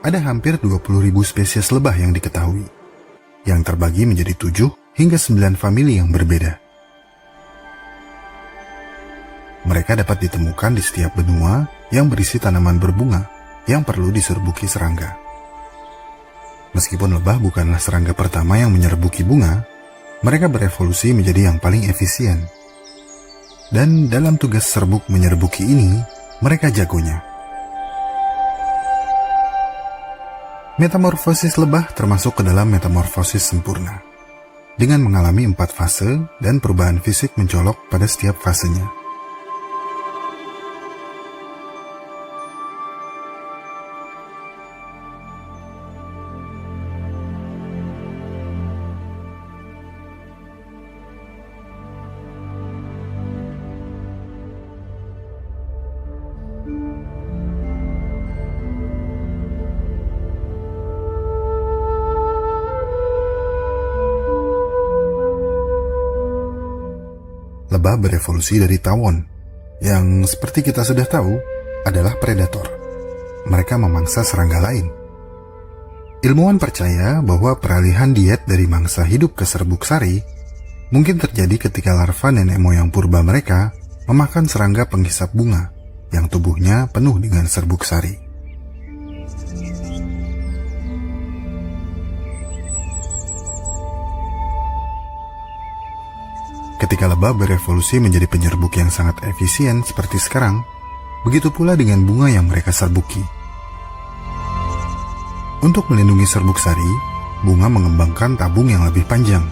ada hampir 20.000 spesies lebah yang diketahui, yang terbagi menjadi 7 hingga 9 famili yang berbeda. Mereka dapat ditemukan di setiap benua yang berisi tanaman berbunga yang perlu diserbuki serangga. Meskipun lebah bukanlah serangga pertama yang menyerbuki bunga, mereka berevolusi menjadi yang paling efisien. Dan dalam tugas serbuk menyerbuki ini, mereka jagonya. Metamorfosis lebah termasuk ke dalam metamorfosis sempurna, dengan mengalami 4 fase dan perubahan fisik mencolok pada setiap fasenya. Lebah berevolusi dari tawon, yang seperti kita sudah tahu adalah predator. Mereka memangsa serangga lain. Ilmuwan percaya bahwa peralihan diet dari mangsa hidup ke serbuk sari mungkin terjadi ketika larva nenek moyang purba mereka memakan serangga penghisap bunga yang tubuhnya penuh dengan serbuk sari. Ketika lebah berevolusi menjadi penyerbuk yang sangat efisien seperti sekarang, begitu pula dengan bunga yang mereka serbuki. Untuk melindungi serbuk sari, bunga mengembangkan tabung yang lebih panjang.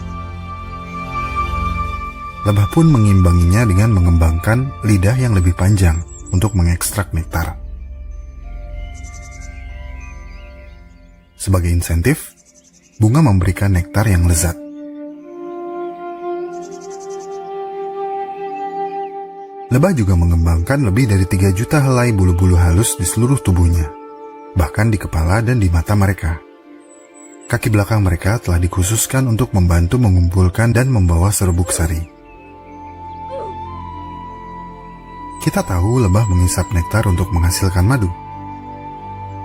Lebah pun mengimbanginya dengan mengembangkan lidah yang lebih panjang untuk mengekstrak nektar. Sebagai insentif, bunga memberikan nektar yang lezat. Lebah juga mengembangkan lebih dari 3 juta helai bulu-bulu halus di seluruh tubuhnya, bahkan di kepala dan di mata mereka. Kaki belakang mereka telah dikhususkan untuk membantu mengumpulkan dan membawa serbuk sari. Kita tahu lebah menghisap nektar untuk menghasilkan madu.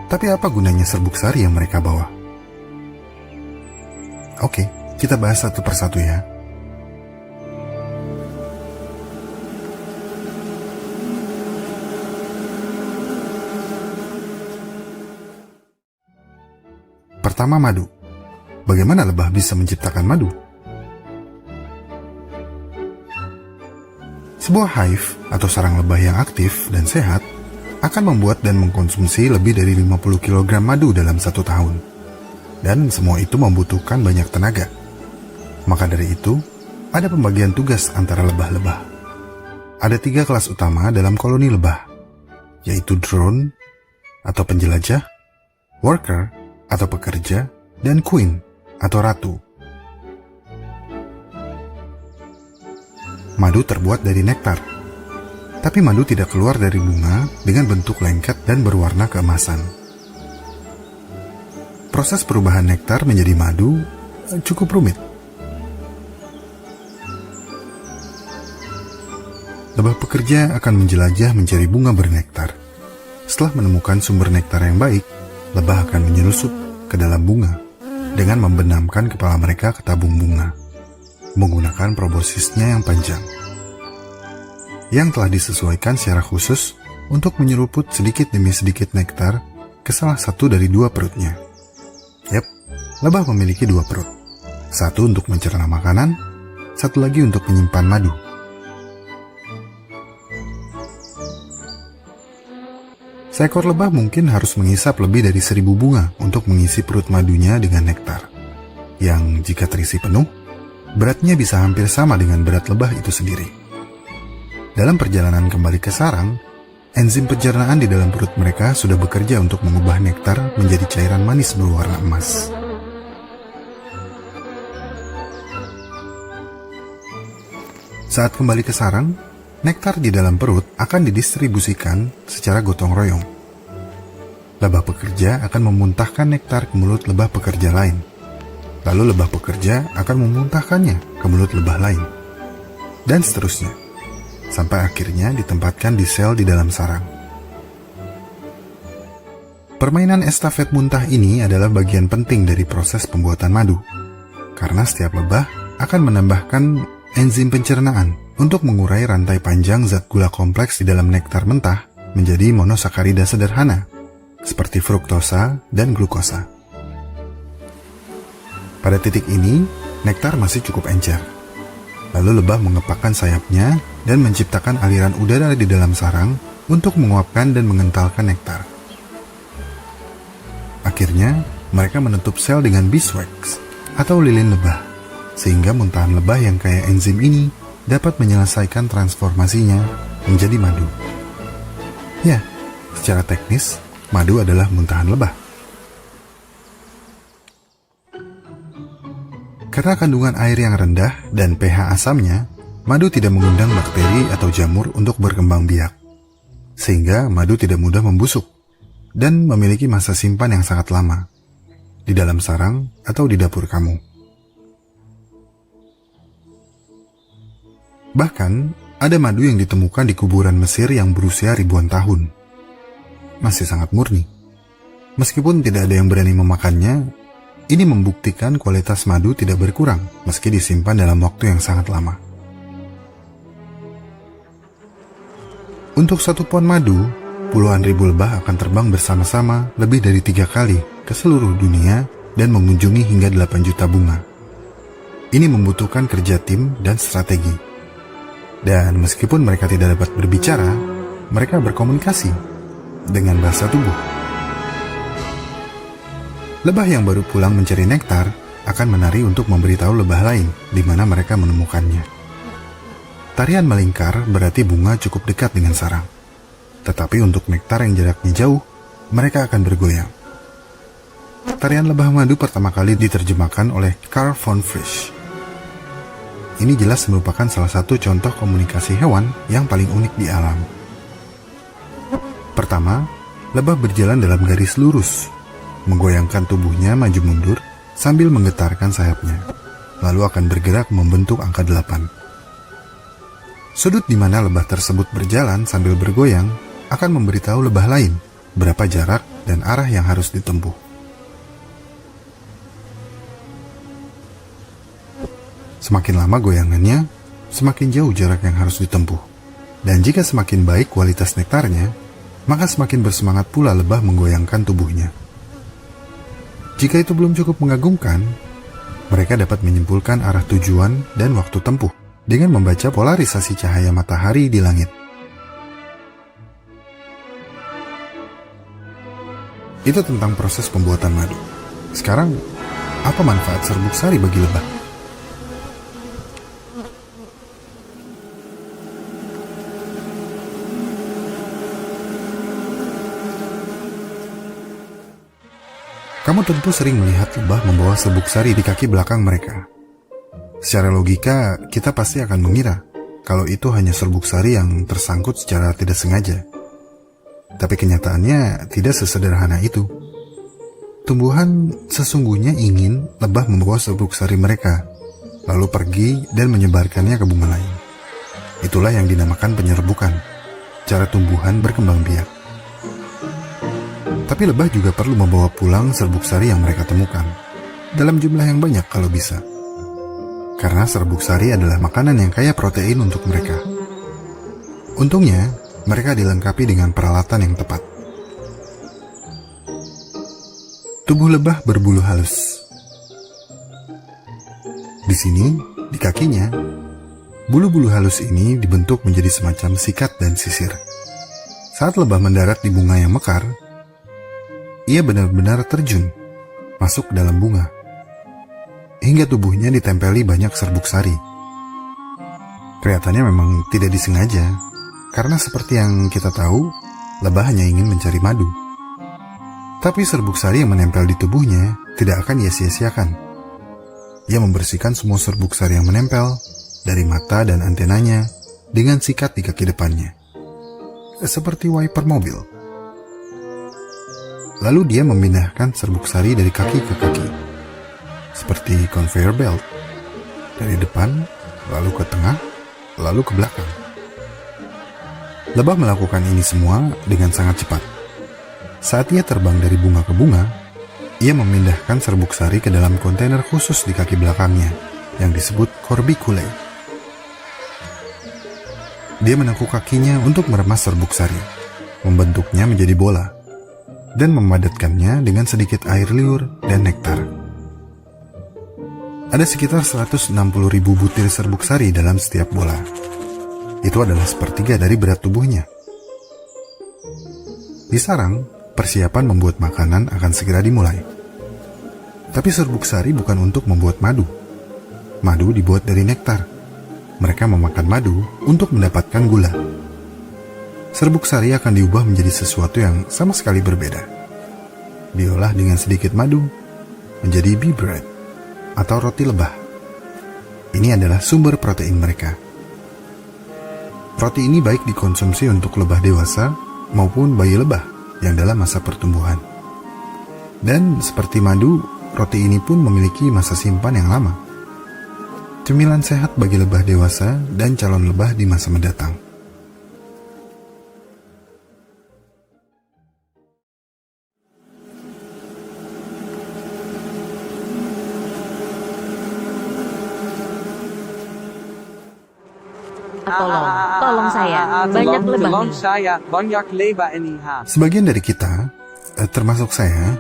Tapi apa gunanya serbuk sari yang mereka bawa? Oke, kita bahas satu persatu ya. Pertama, madu. Bagaimana lebah bisa menciptakan madu? Sebuah hive atau sarang lebah yang aktif dan sehat akan membuat dan mengkonsumsi lebih dari 50 kg madu dalam 1 tahun. Dan semua itu membutuhkan banyak tenaga. Maka dari itu, ada pembagian tugas antara lebah-lebah. Ada 3 kelas utama dalam koloni lebah, yaitu drone atau penjelajah, worker atau pekerja, dan queen atau ratu. Madu terbuat dari nektar, tapi madu tidak keluar dari bunga dengan bentuk lengket dan berwarna keemasan. Proses perubahan nektar menjadi madu cukup rumit. Lebah pekerja akan menjelajah mencari bunga bernektar. Setelah menemukan sumber nektar yang baik, lebah akan menyelusup ke dalam bunga dengan membenamkan kepala mereka ke tabung bunga menggunakan proboscisnya yang panjang, yang telah disesuaikan secara khusus untuk menyeruput sedikit demi sedikit nektar ke salah satu dari 2 perutnya. Yap, lebah memiliki 2 perut, satu untuk mencerna makanan, satu lagi untuk menyimpan madu. Seekor lebah mungkin harus menghisap lebih dari 1000 bunga untuk mengisi perut madunya dengan nektar, yang jika terisi penuh, beratnya bisa hampir sama dengan berat lebah itu sendiri. Dalam perjalanan kembali ke sarang, enzim pencernaan di dalam perut mereka sudah bekerja untuk mengubah nektar menjadi cairan manis berwarna emas. Saat kembali ke sarang, nektar di dalam perut akan didistribusikan secara gotong royong. Lebah pekerja akan memuntahkan nektar ke mulut lebah pekerja lain. Lalu lebah pekerja akan memuntahkannya ke mulut lebah lain. Dan seterusnya, sampai akhirnya ditempatkan di sel di dalam sarang. Permainan estafet muntah ini adalah bagian penting dari proses pembuatan madu, karena setiap lebah akan menambahkan enzim pencernaan untuk mengurai rantai panjang zat gula kompleks di dalam nektar mentah menjadi monosakarida sederhana, seperti fruktosa dan glukosa. Pada titik ini, nektar masih cukup encer. Lalu lebah mengepakkan sayapnya dan menciptakan aliran udara di dalam sarang untuk menguapkan dan mengentalkan nektar. Akhirnya, mereka menutup sel dengan beeswax atau lilin lebah, sehingga muntahan lebah yang kaya enzim ini dapat menyelesaikan transformasinya menjadi madu. Ya, secara teknis, madu adalah muntahan lebah. Karena kandungan air yang rendah dan pH asamnya, madu tidak mengundang bakteri atau jamur untuk berkembang biak, sehingga madu tidak mudah membusuk dan memiliki masa simpan yang sangat lama di dalam sarang atau di dapur kamu. Bahkan, ada madu yang ditemukan di kuburan Mesir yang berusia ribuan tahun. Masih sangat murni. Meskipun tidak ada yang berani memakannya, ini membuktikan kualitas madu tidak berkurang meski disimpan dalam waktu yang sangat lama. Untuk satu pon madu, puluhan ribu lebah akan terbang bersama-sama lebih dari 3 kali ke seluruh dunia dan mengunjungi hingga 8 juta bunga. Ini membutuhkan kerja tim dan strategi. Dan meskipun mereka tidak dapat berbicara, mereka berkomunikasi dengan bahasa tubuh. Lebah yang baru pulang mencari nektar akan menari untuk memberitahu lebah lain di mana mereka menemukannya. Tarian melingkar berarti bunga cukup dekat dengan sarang. Tetapi untuk nektar yang jaraknya jauh, mereka akan bergoyang. Tarian lebah madu pertama kali diterjemahkan oleh Carl von Frisch. Ini jelas merupakan salah satu contoh komunikasi hewan yang paling unik di alam. Pertama, lebah berjalan dalam garis lurus, menggoyangkan tubuhnya maju mundur sambil menggetarkan sayapnya, lalu akan bergerak membentuk angka 8. Sudut di mana lebah tersebut berjalan sambil bergoyang akan memberitahu lebah lain berapa jarak dan arah yang harus ditempuh. Semakin lama goyangannya, semakin jauh jarak yang harus ditempuh. Dan jika semakin baik kualitas nektarnya, maka semakin bersemangat pula lebah menggoyangkan tubuhnya. Jika itu belum cukup mengagumkan, mereka dapat menyimpulkan arah tujuan dan waktu tempuh dengan membaca polarisasi cahaya matahari di langit. Itu tentang proses pembuatan madu. Sekarang, apa manfaat serbuk sari bagi lebah? Kamu tentu sering melihat lebah membawa serbuk sari di kaki belakang mereka. Secara logika, kita pasti akan mengira kalau itu hanya serbuk sari yang tersangkut secara tidak sengaja. Tapi kenyataannya tidak sesederhana itu. Tumbuhan sesungguhnya ingin lebah membawa serbuk sari mereka, lalu pergi dan menyebarkannya ke bunga lain. Itulah yang dinamakan penyerbukan, cara tumbuhan berkembang biak. Tapi lebah juga perlu membawa pulang serbuk sari yang mereka temukan, dalam jumlah yang banyak kalau bisa. Karena serbuk sari adalah makanan yang kaya protein untuk mereka. Untungnya, mereka dilengkapi dengan peralatan yang tepat. Tubuh lebah berbulu halus. Di sini, di kakinya, bulu-bulu halus ini dibentuk menjadi semacam sikat dan sisir. Saat lebah mendarat di bunga yang mekar, ia benar-benar terjun, masuk ke dalam bunga, hingga tubuhnya ditempeli banyak serbuk sari. Kelihatannya memang tidak disengaja, karena seperti yang kita tahu, lebah hanya ingin mencari madu. Tapi serbuk sari yang menempel di tubuhnya tidak akan ia sia-siakan. Ia membersihkan semua serbuk sari yang menempel dari mata dan antenanya dengan sikat di kaki depannya, seperti wiper mobil. Lalu dia memindahkan serbuk sari dari kaki ke kaki, seperti conveyor belt, dari depan, lalu ke tengah, lalu ke belakang. Lebah melakukan ini semua dengan sangat cepat. Saat ia terbang dari bunga ke bunga, ia memindahkan serbuk sari ke dalam kontainer khusus di kaki belakangnya yang disebut corbiculae. Dia menekuk kakinya untuk meremas serbuk sari, membentuknya menjadi bola, dan memadatkannya dengan sedikit air liur dan nektar. Ada sekitar 160.000 butir serbuk sari dalam setiap bola. Itu adalah sepertiga dari berat tubuhnya. Di sarang, persiapan membuat makanan akan segera dimulai. Tapi serbuk sari bukan untuk membuat madu. Madu dibuat dari nektar. Mereka memakan madu untuk mendapatkan gula. Serbuk sari akan diubah menjadi sesuatu yang sama sekali berbeda. Diolah dengan sedikit madu menjadi bee bread atau roti lebah. Ini adalah sumber protein mereka. Roti ini baik dikonsumsi untuk lebah dewasa maupun bayi lebah yang dalam masa pertumbuhan. Dan seperti madu, roti ini pun memiliki masa simpan yang lama. Cemilan sehat bagi lebah dewasa dan calon lebah di masa mendatang. Tolong saya, banyak lebah nih. Sebagian dari kita, termasuk saya,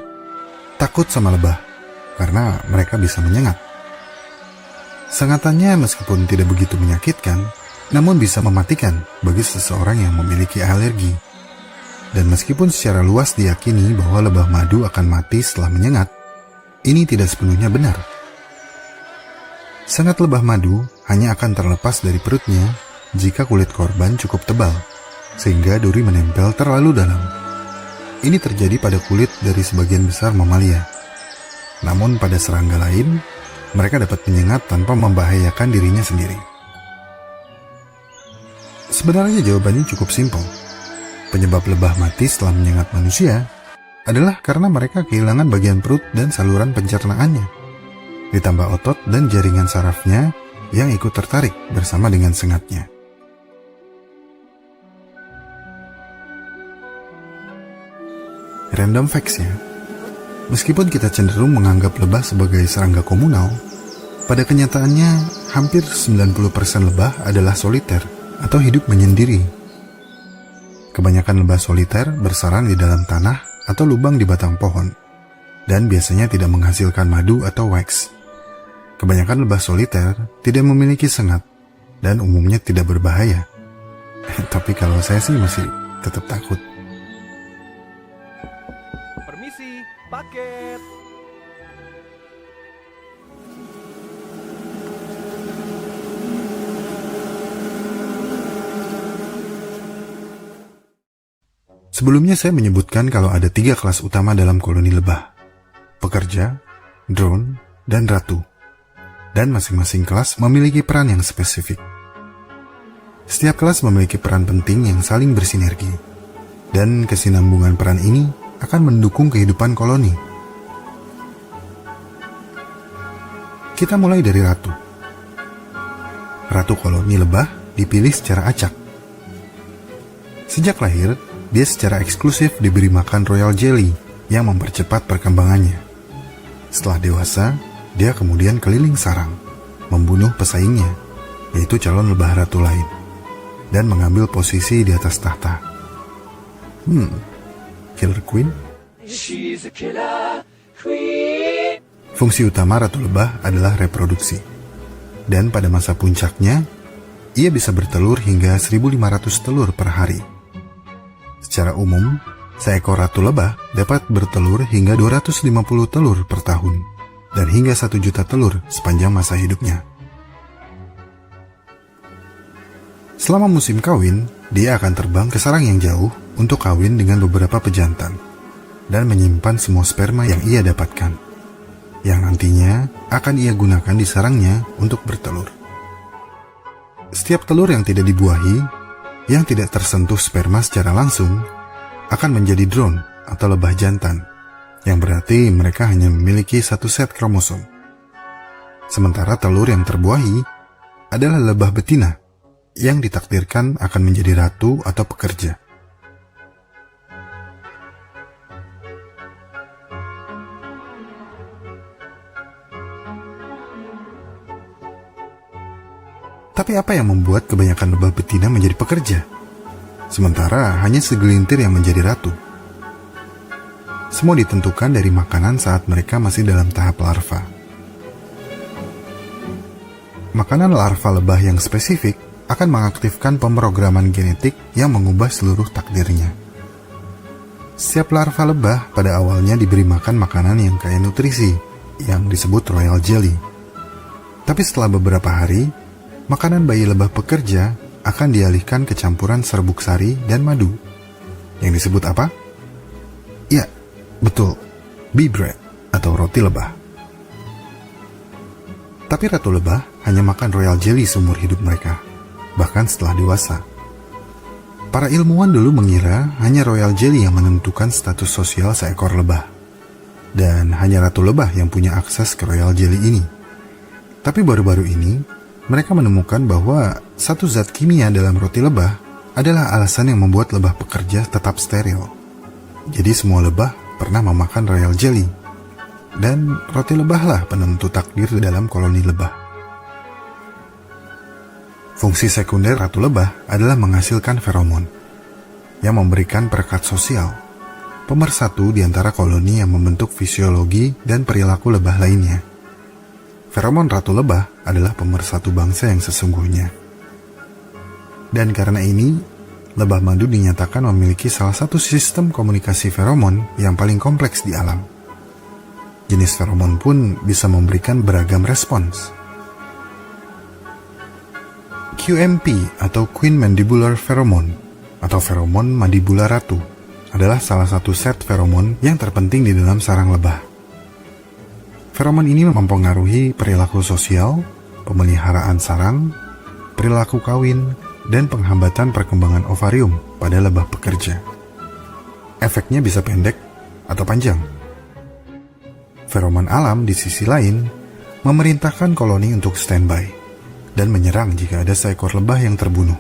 takut sama lebah karena mereka bisa menyengat. Sengatannya meskipun tidak begitu menyakitkan, namun bisa mematikan bagi seseorang yang memiliki alergi. Dan meskipun secara luas diyakini bahwa lebah madu akan mati setelah menyengat, ini tidak sepenuhnya benar. Sengat lebah madu hanya akan terlepas dari perutnya jika kulit korban cukup tebal, sehingga duri menempel terlalu dalam. Ini terjadi pada kulit dari sebagian besar mamalia. Namun pada serangga lain, mereka dapat menyengat tanpa membahayakan dirinya sendiri. Sebenarnya jawabannya cukup simpel. Penyebab lebah mati setelah menyengat manusia adalah karena mereka kehilangan bagian perut dan saluran pencernaannya, ditambah otot dan jaringan sarafnya yang ikut tertarik bersama dengan sengatnya. Random facts ya. Meskipun kita cenderung menganggap lebah sebagai serangga komunal, pada kenyataannya hampir 90% lebah adalah soliter atau hidup menyendiri. Kebanyakan lebah soliter bersarang di dalam tanah atau lubang di batang pohon, dan biasanya tidak menghasilkan madu atau wax. Kebanyakan lebah soliter tidak memiliki sengat dan umumnya tidak berbahaya. Tapi kalau saya sih masih tetap takut. Permisi, paket. Sebelumnya saya menyebutkan kalau ada 3 kelas utama dalam koloni lebah: pekerja, drone, dan ratu. Dan masing-masing kelas memiliki peran yang spesifik. Setiap kelas memiliki peran penting yang saling bersinergi, dan kesinambungan peran ini akan mendukung kehidupan koloni. Kita mulai dari ratu. Ratu koloni lebah dipilih secara acak. Sejak lahir, dia secara eksklusif diberi makan royal jelly yang mempercepat perkembangannya. Setelah dewasa, dia kemudian keliling sarang, membunuh pesaingnya, yaitu calon lebah ratu lain, dan mengambil posisi di atas tahta. Killer Queen? She's a killer queen. Fungsi utama ratu lebah adalah reproduksi. Dan pada masa puncaknya, ia bisa bertelur hingga 1.500 telur per hari. Secara umum, seekor ratu lebah dapat bertelur hingga 250 telur per tahun, dan hingga 1 juta telur sepanjang masa hidupnya. Selama musim kawin, dia akan terbang ke sarang yang jauh untuk kawin dengan beberapa pejantan, dan menyimpan semua sperma yang ia dapatkan, yang nantinya akan ia gunakan di sarangnya untuk bertelur. Setiap telur yang tidak dibuahi, yang tidak tersentuh sperma secara langsung, akan menjadi drone atau lebah jantan, yang berarti mereka hanya memiliki 1 set kromosom. Sementara telur yang terbuahi adalah lebah betina, yang ditakdirkan akan menjadi ratu atau pekerja. Tapi apa yang membuat kebanyakan lebah betina menjadi pekerja? Sementara hanya segelintir yang menjadi ratu. Semua ditentukan dari makanan saat mereka masih dalam tahap larva. Makanan larva lebah yang spesifik akan mengaktifkan pemrograman genetik yang mengubah seluruh takdirnya. Setiap larva lebah pada awalnya diberi makan makanan yang kaya nutrisi, yang disebut royal jelly. Tapi setelah beberapa hari, makanan bayi lebah pekerja akan dialihkan ke campuran serbuk sari dan madu. Yang disebut apa? Ya, betul, bee bread atau roti lebah. Tapi ratu lebah hanya makan royal jelly seumur hidup mereka, bahkan setelah dewasa. Para ilmuwan dulu mengira hanya royal jelly yang menentukan status sosial seekor lebah. Dan hanya ratu lebah yang punya akses ke royal jelly ini. Tapi baru-baru ini, mereka menemukan bahwa satu zat kimia dalam roti lebah adalah alasan yang membuat lebah pekerja tetap steril. Jadi semua lebah pernah memakan royal jelly. Dan roti lebahlah penentu takdir dalam koloni lebah. Fungsi sekunder ratu lebah adalah menghasilkan feromon yang memberikan perekat sosial, pemersatu di antara koloni yang membentuk fisiologi dan perilaku lebah lainnya. Feromon ratu lebah adalah pemersatu bangsa yang sesungguhnya. Dan karena ini, lebah madu dinyatakan memiliki salah satu sistem komunikasi feromon yang paling kompleks di alam. Jenis feromon pun bisa memberikan beragam respons. QMP atau Queen Mandibular Pheromone atau feromon mandibula ratu adalah salah satu set feromon yang terpenting di dalam sarang lebah. Feromon ini mempengaruhi perilaku sosial, pemeliharaan sarang, perilaku kawin, dan penghambatan perkembangan ovarium pada lebah pekerja. Efeknya bisa pendek atau panjang. Feromon alam di sisi lain memerintahkan koloni untuk standby dan menyerang jika ada seekor lebah yang terbunuh.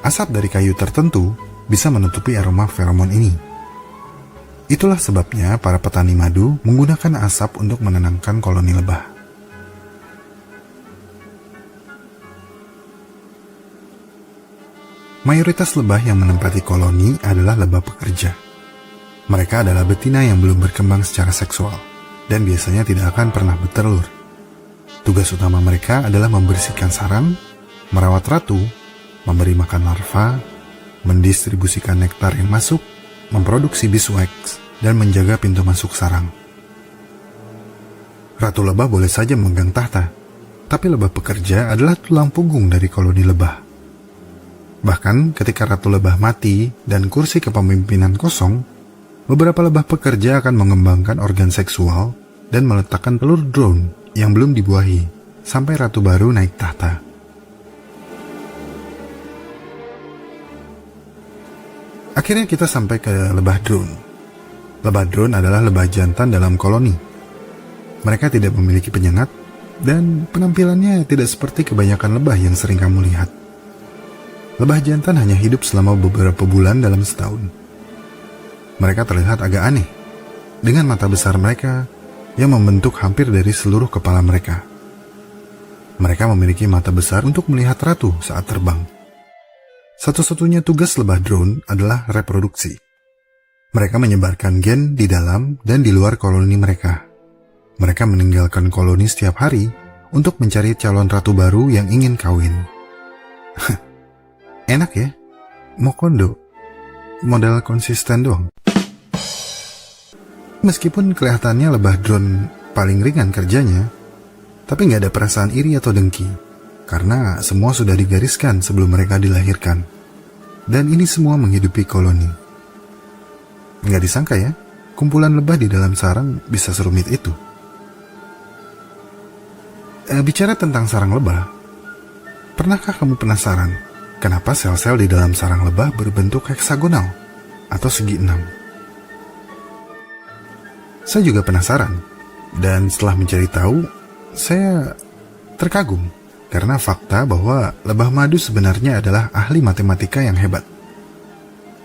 Asap dari kayu tertentu bisa menutupi aroma feromon ini. Itulah sebabnya para petani madu menggunakan asap untuk menenangkan koloni lebah. Mayoritas lebah yang menempati koloni adalah lebah pekerja. Mereka adalah betina yang belum berkembang secara seksual dan biasanya tidak akan pernah bertelur. Tugas utama mereka adalah membersihkan sarang, merawat ratu, memberi makan larva, mendistribusikan nektar yang masuk, memproduksi beeswax, dan menjaga pintu masuk sarang. Ratu lebah boleh saja memegang tahta, tapi lebah pekerja adalah tulang punggung dari koloni lebah. Bahkan ketika ratu lebah mati dan kursi kepemimpinan kosong, beberapa lebah pekerja akan mengembangkan organ seksual dan meletakkan telur drone yang belum dibuahi sampai ratu baru naik tahta. Akhirnya kita sampai ke lebah drone. Lebah drone adalah lebah jantan dalam koloni. Mereka tidak memiliki penyengat dan penampilannya tidak seperti kebanyakan lebah yang sering kamu lihat. Lebah jantan hanya hidup selama beberapa bulan dalam setahun. Mereka terlihat agak aneh dengan mata besar mereka yang membentuk hampir dari seluruh kepala mereka. Mereka memiliki mata besar untuk melihat ratu saat terbang. Satu-satunya tugas lebah drone adalah reproduksi. Mereka menyebarkan gen di dalam dan di luar koloni mereka. Mereka meninggalkan koloni setiap hari untuk mencari calon ratu baru yang ingin kawin. Enak ya? Mau kondo? Modal konsisten doang. Meskipun kelihatannya lebah drone paling ringan kerjanya, tapi nggak ada perasaan iri atau dengki, karena semua sudah digariskan sebelum mereka dilahirkan. Dan ini semua menghidupi koloni. Nggak disangka ya, kumpulan lebah di dalam sarang bisa serumit itu. Bicara tentang sarang lebah, pernahkah kamu penasaran kenapa sel-sel di dalam sarang lebah berbentuk heksagonal atau segi 6? Saya juga penasaran, dan setelah mencari tahu, saya terkagum karena fakta bahwa lebah madu sebenarnya adalah ahli matematika yang hebat.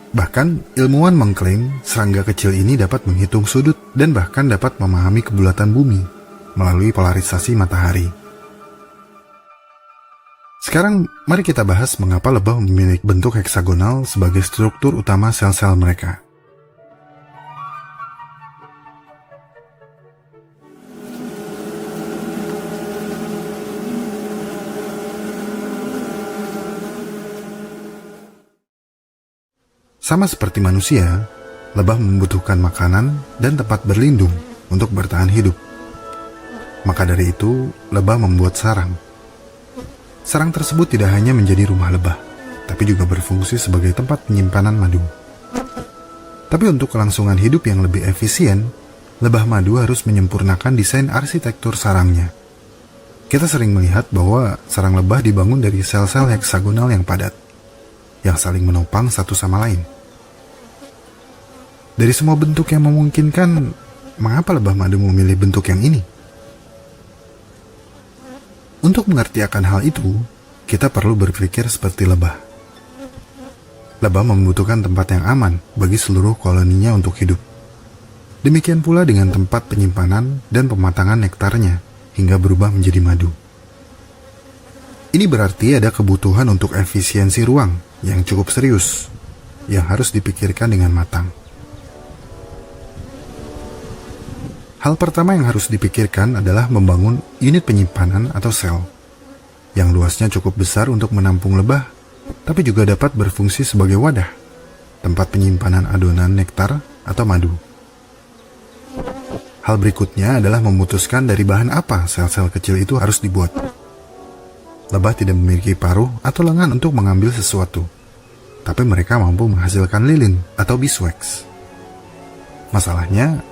Bahkan, ilmuwan mengklaim serangga kecil ini dapat menghitung sudut dan bahkan dapat memahami kebulatan bumi melalui polarisasi matahari. Sekarang mari kita bahas mengapa lebah memiliki bentuk heksagonal sebagai struktur utama sel-sel mereka. Sama seperti manusia, lebah membutuhkan makanan dan tempat berlindung untuk bertahan hidup. Maka dari itu, lebah membuat sarang. Sarang tersebut tidak hanya menjadi rumah lebah, tapi juga berfungsi sebagai tempat penyimpanan madu. Tapi untuk kelangsungan hidup yang lebih efisien, lebah madu harus menyempurnakan desain arsitektur sarangnya. Kita sering melihat bahwa sarang lebah dibangun dari sel-sel heksagonal yang padat, yang saling menopang satu sama lain. Dari semua bentuk yang memungkinkan, mengapa lebah madu memilih bentuk yang ini? Untuk mengerti akan hal itu, kita perlu berpikir seperti lebah. Lebah membutuhkan tempat yang aman bagi seluruh koloninya untuk hidup. Demikian pula dengan tempat penyimpanan dan pematangan nektarnya hingga berubah menjadi madu. Ini berarti ada kebutuhan untuk efisiensi ruang yang cukup serius, yang harus dipikirkan dengan matang. Hal pertama yang harus dipikirkan adalah membangun unit penyimpanan atau sel, yang luasnya cukup besar untuk menampung lebah, tapi juga dapat berfungsi sebagai wadah, tempat penyimpanan adonan nektar atau madu. Hal berikutnya adalah memutuskan dari bahan apa sel-sel kecil itu harus dibuat. Lebah tidak memiliki paruh atau lengan untuk mengambil sesuatu, tapi mereka mampu menghasilkan lilin atau beeswax. Masalahnya,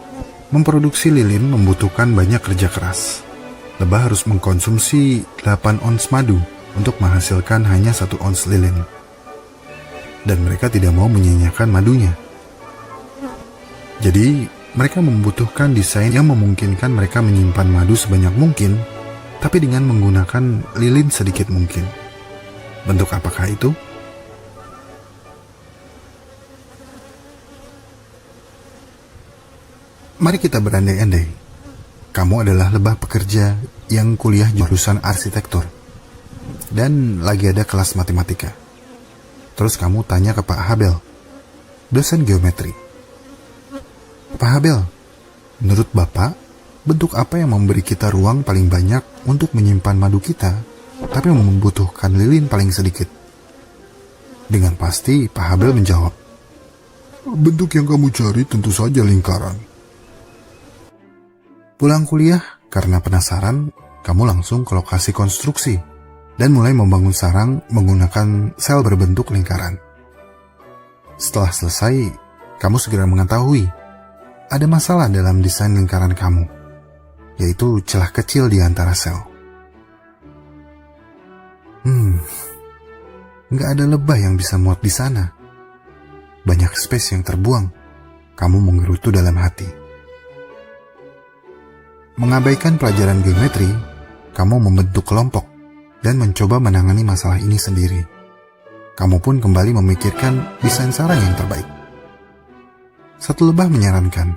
memproduksi lilin membutuhkan banyak kerja keras. Lebah harus mengkonsumsi 8 ons madu untuk menghasilkan hanya 1 ons lilin. Dan mereka tidak mau menyia-nyiakan madunya. Jadi, mereka membutuhkan desain yang memungkinkan mereka menyimpan madu sebanyak mungkin, tapi dengan menggunakan lilin sedikit mungkin. Bentuk apakah itu? Mari kita berandai-andai. Kamu adalah lebah pekerja yang kuliah jurusan arsitektur. Dan lagi ada kelas matematika. Terus kamu tanya ke Pak Habel, dosen geometri. Pak Habel, menurut Bapak, bentuk apa yang memberi kita ruang paling banyak untuk menyimpan madu kita, tapi membutuhkan lilin paling sedikit? Dengan pasti Pak Habel menjawab, bentuk yang kamu cari tentu saja lingkaran. Pulang kuliah, karena penasaran, kamu langsung ke lokasi konstruksi dan mulai membangun sarang menggunakan sel berbentuk lingkaran. Setelah selesai, kamu segera mengetahui ada masalah dalam desain lingkaran kamu, yaitu celah kecil di antara sel. Nggak ada lebah yang bisa muat di sana. Banyak space yang terbuang. Kamu menggerutu dalam hati. Mengabaikan pelajaran geometri, kamu membentuk kelompok dan mencoba menangani masalah ini sendiri. Kamu pun kembali memikirkan desain sarang yang terbaik. Satu lebah menyarankan,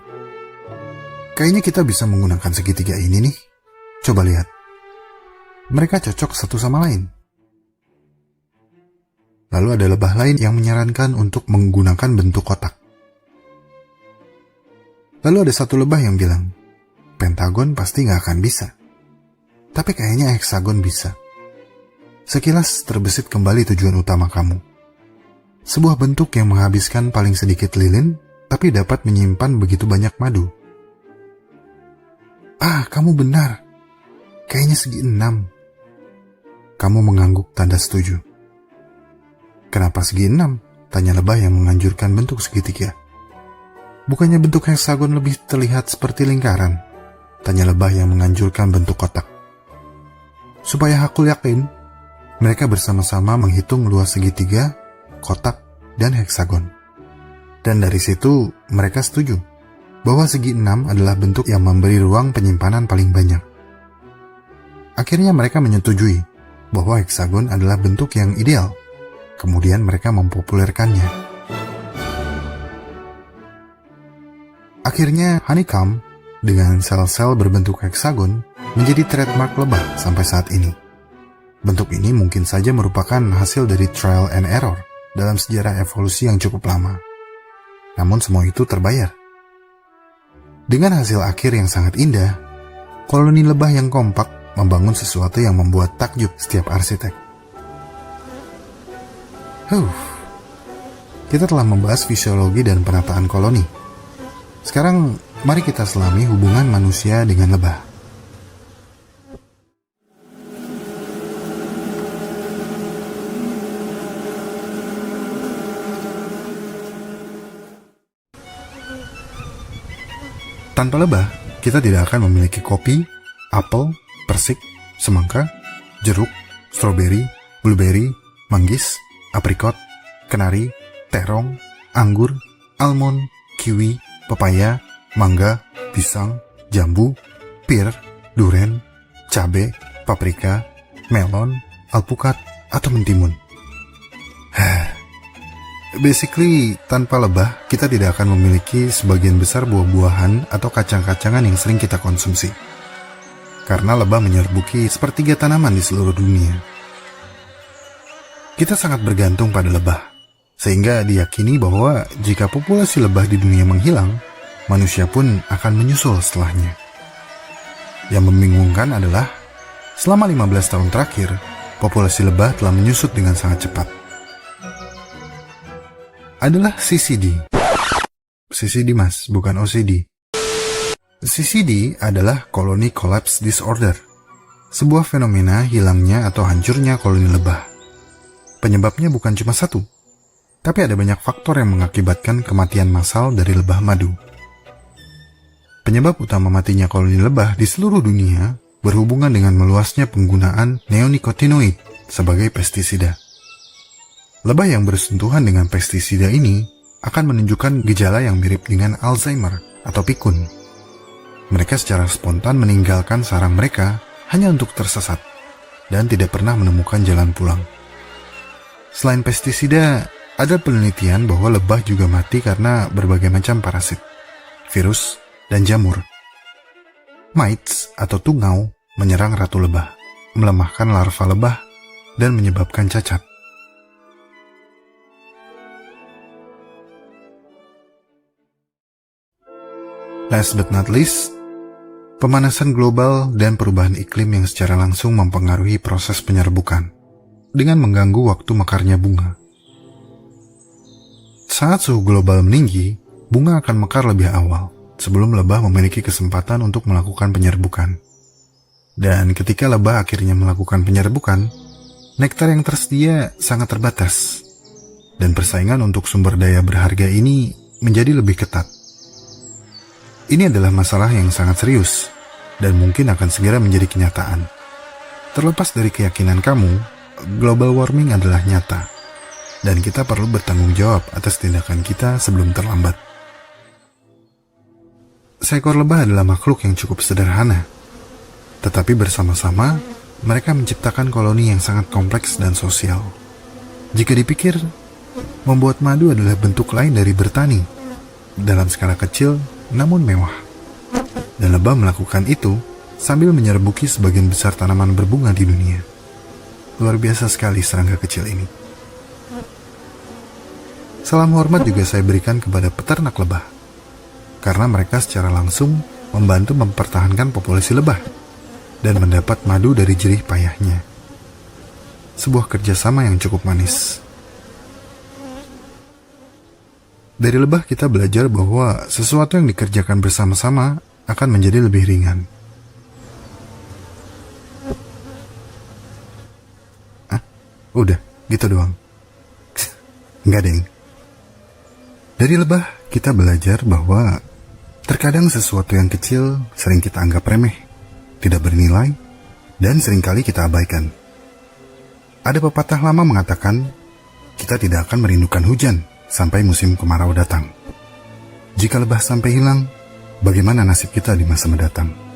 kayaknya kita bisa menggunakan segitiga ini nih. Coba lihat. Mereka cocok satu sama lain. Lalu ada lebah lain yang menyarankan untuk menggunakan bentuk kotak. Lalu ada satu lebah yang bilang, pentagon pasti nggak akan bisa. Tapi kayaknya heksagon bisa. Sekilas terbesit kembali tujuan utama kamu. Sebuah bentuk yang menghabiskan paling sedikit lilin, tapi dapat menyimpan begitu banyak madu. Kamu benar. Kayaknya segi 6. Kamu mengangguk tanda setuju. Kenapa segi 6? Tanya lebah yang menganjurkan bentuk segitiga. Bukannya bentuk heksagon lebih terlihat seperti lingkaran? Tanya lebah yang menganjurkan bentuk kotak. Supaya aku yakin, mereka bersama-sama menghitung luas segitiga, kotak, dan heksagon. Dan dari situ mereka setuju bahwa segi 6 adalah bentuk yang memberi ruang penyimpanan paling banyak. Akhirnya mereka menyetujui bahwa heksagon adalah bentuk yang ideal. Kemudian mereka mempopulerkannya. Akhirnya honeycomb dengan sel-sel berbentuk heksagon menjadi trademark lebah sampai saat ini. Bentuk ini mungkin saja merupakan hasil dari trial and error dalam sejarah evolusi yang cukup lama. Namun semua itu terbayar. Dengan hasil akhir yang sangat indah, koloni lebah yang kompak membangun sesuatu yang membuat takjub setiap arsitek. Kita telah membahas fisiologi dan penataan koloni. Sekarang, mari kita selami hubungan manusia dengan lebah. Tanpa lebah, kita tidak akan memiliki kopi, apel, persik, semangka, jeruk, stroberi, blueberry, manggis, aprikot, kenari, terong, anggur, almond, kiwi, pepaya, mangga, pisang, jambu, pir, duren, cabe, paprika, melon, alpukat, atau mentimun. Basically, tanpa lebah, kita tidak akan memiliki sebagian besar buah-buahan atau kacang-kacangan yang sering kita konsumsi. Karena lebah menyerbuki sepertiga tanaman di seluruh dunia. Kita sangat bergantung pada lebah, sehingga diyakini bahwa jika populasi lebah di dunia menghilang, manusia pun akan menyusul setelahnya. Yang membingungkan adalah, selama 15 tahun terakhir, populasi lebah telah menyusut dengan sangat cepat. Adalah CCD. CCD mas, bukan OCD. CCD adalah Colony Collapse Disorder, sebuah fenomena hilangnya atau hancurnya koloni lebah. Penyebabnya bukan cuma satu, tapi ada banyak faktor yang mengakibatkan kematian massal dari lebah madu. Penyebab utama matinya koloni lebah di seluruh dunia berhubungan dengan meluasnya penggunaan neonicotinoid sebagai pestisida. Lebah yang bersentuhan dengan pestisida ini akan menunjukkan gejala yang mirip dengan Alzheimer atau pikun. Mereka secara spontan meninggalkan sarang mereka hanya untuk tersesat dan tidak pernah menemukan jalan pulang. Selain pestisida, ada penelitian bahwa lebah juga mati karena berbagai macam parasit, virus, dan jamur. Mites atau tungau menyerang ratu lebah, melemahkan larva lebah, dan menyebabkan cacat. Last but not least, pemanasan global dan perubahan iklim yang secara langsung mempengaruhi proses penyerbukan dengan mengganggu waktu mekarnya bunga. Saat suhu global meninggi, bunga akan mekar lebih awal sebelum lebah memiliki kesempatan untuk melakukan penyerbukan. Dan ketika lebah akhirnya melakukan penyerbukan, nektar yang tersedia sangat terbatas, dan persaingan untuk sumber daya berharga ini menjadi lebih ketat. Ini adalah masalah yang sangat serius dan mungkin akan segera menjadi kenyataan. Terlepas dari keyakinan kamu, global warming adalah nyata, dan kita perlu bertanggung jawab atas tindakan kita sebelum terlambat. Seekor lebah adalah makhluk yang cukup sederhana, tetapi bersama-sama mereka menciptakan koloni yang sangat kompleks dan sosial. Jika dipikir, membuat madu adalah bentuk lain dari bertani, dalam skala kecil namun mewah. Dan lebah melakukan itu sambil menyerbuki sebagian besar tanaman berbunga di dunia. Luar biasa sekali serangga kecil ini. Salam hormat juga saya berikan kepada peternak lebah, karena mereka secara langsung membantu mempertahankan populasi lebah dan mendapat madu dari jerih payahnya. Sebuah kerjasama yang cukup manis. Dari lebah kita belajar bahwa sesuatu yang dikerjakan bersama-sama akan menjadi lebih ringan. Udah, gitu doang. Enggak, deng. Dari lebah kita belajar bahwa terkadang sesuatu yang kecil sering kita anggap remeh, tidak bernilai, dan seringkali kita abaikan. Ada pepatah lama mengatakan, kita tidak akan merindukan hujan sampai musim kemarau datang. Jika lebah sampai hilang, bagaimana nasib kita di masa mendatang?